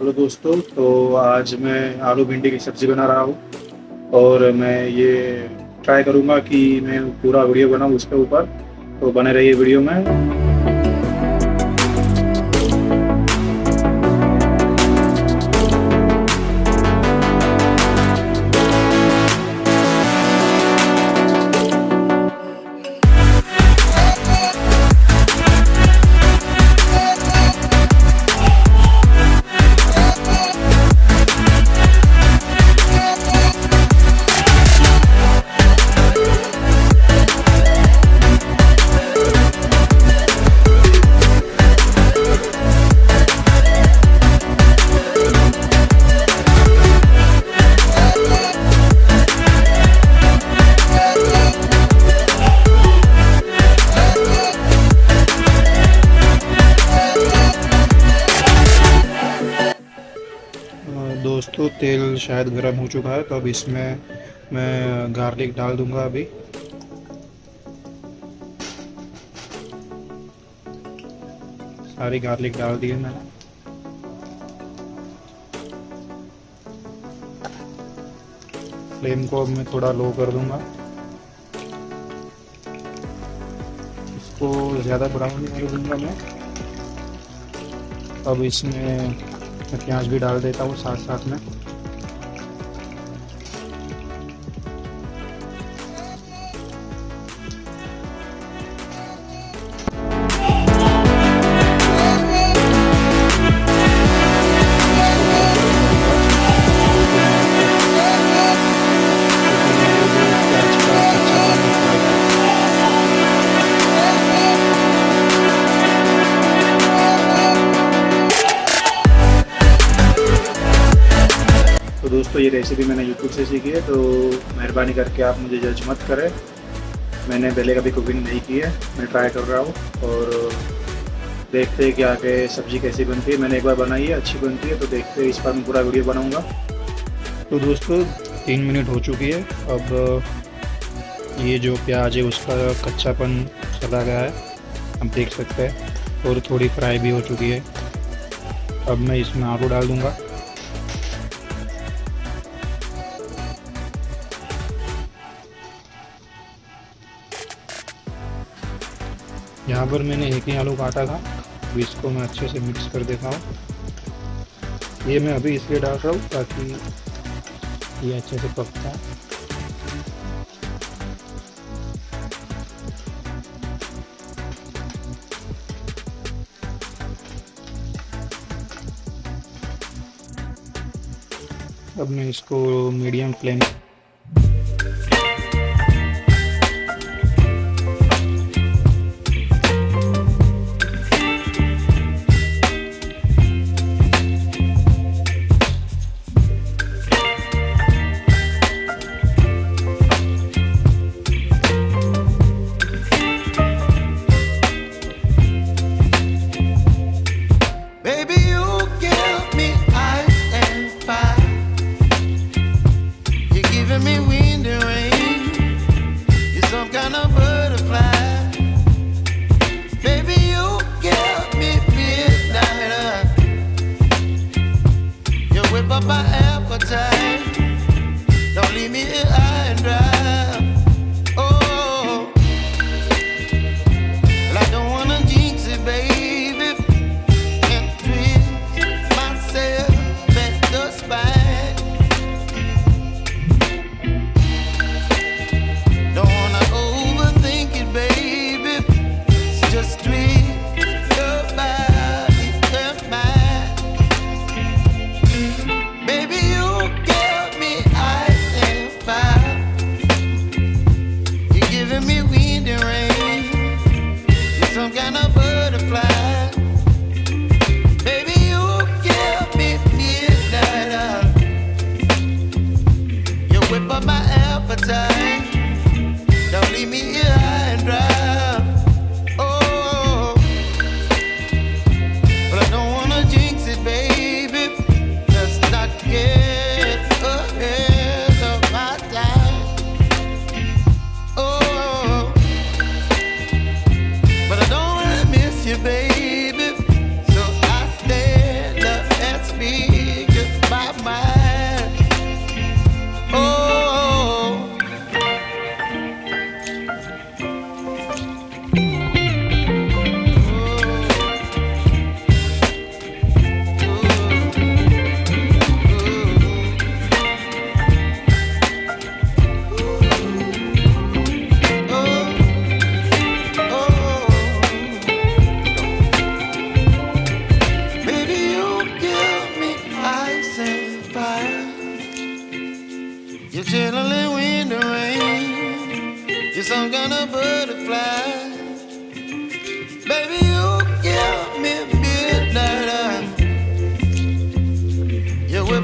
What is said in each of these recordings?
Hello दोस्तों, तो आज मैं आलू भिंडी की सब्ज़ी बना रहा हूँ और मैं ये ट्राई करूँगा कि मैं पूरा वीडियो बनाऊँ उसके ऊपर। तो बने रहिए वीडियो में। दोस्तों, तेल शायद गर्म हो चुका है, तो अब इसमें मैं गार्लिक डाल दूंगा। अभी सारी गार्लिक डाल दी है मैंने। फ्लेम को अब मैं थोड़ा लो कर दूंगा। इसको ज़्यादा ब्राउन नहीं होने दूंगा मैं। अब इसमें मैं प्याज भी डाल देता हूँ साथ साथ में। तो दोस्तों, ये रेसिपी मैंने यूट्यूब से सीखी है, तो मेहरबानी करके आप मुझे जज मत करें। मैंने पहले कभी कुकिंग नहीं की है, मैं ट्राई कर रहा हूँ और देखते हैं कि आगे सब्ज़ी कैसी बनती है। मैंने एक बार बनाई है, अच्छी बनती है, तो देखते हैं। इस बार मैं पूरा वीडियो बनाऊँगा। तो दोस्तों, 3 मिनट हो चुकी है। अब ये जो प्याज है उसका कच्चापन चला गया है, आप देख सकते हैं, और थोड़ी फ्राई भी हो चुकी है। अब मैं इसमें आलू डाल दूँगा। यहाँ पर मैंने एक ही आलू काटा था। अब इसको मैं अच्छे से मिक्स कर देता हूँ। ये मैं अभी इसलिए डाल रहा हूँ ताकि ये अच्छे से पक जाए। अब मैं इसको medium flame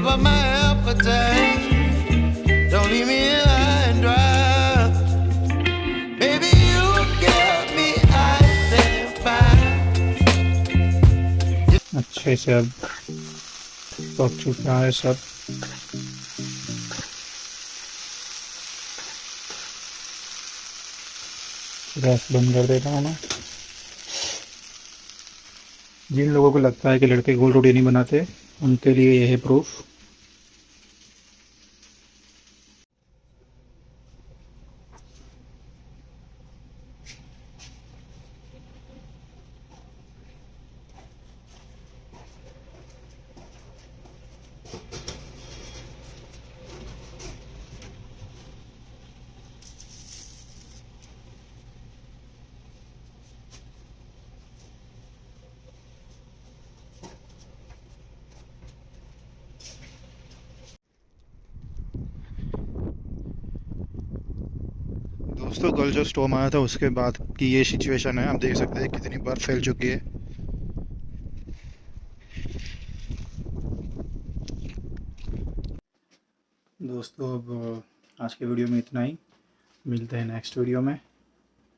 up my appetite. Don't leave me high and dry. Baby, you give me ice and fire. अच्छे से अब पक चुका है सब। गैस बंद कर देता हूँ मैं। जिन लोगों को लगता है कि लड़के गोल रोटी नहीं बनाते, उनके लिए यह है प्रूफ। दोस्तों, कल जो स्टॉर्म आया था उसके बाद की ये सिचुएशन है। आप देख सकते हैं कितनी बर्फ फैल चुकी है। दोस्तों, अब आज के वीडियो में इतना ही। मिलते हैं नेक्स्ट वीडियो में।